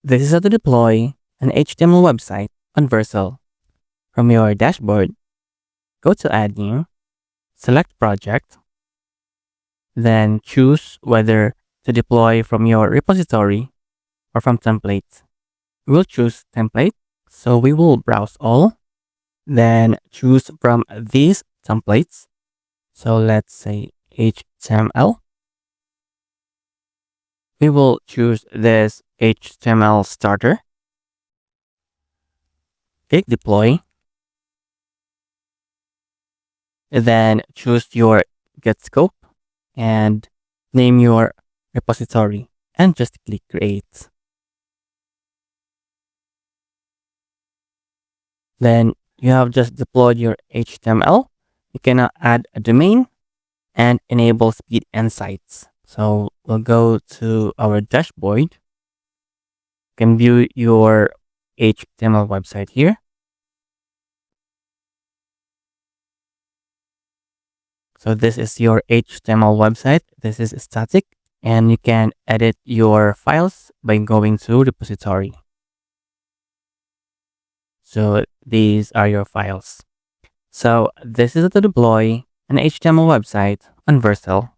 This is how to deploy an HTML website on Vercel. From your dashboard, go to Add New, select Project, then choose whether to deploy from your repository or from templates. We'll choose template, so we will browse all, then choose from these templates. So let's say HTML. We will choose this HTML starter. Click deploy. Then choose your get scope and name your repository and just click create. Then you have just deployed your HTML. You can now add a domain and enable speed and sites. So we'll go to our dashboard. You can view your HTML website here. So this is your HTML website. This is static, and you can edit your files by going to repository. So these are your files. So this is how to deploy an HTML website on Vercel.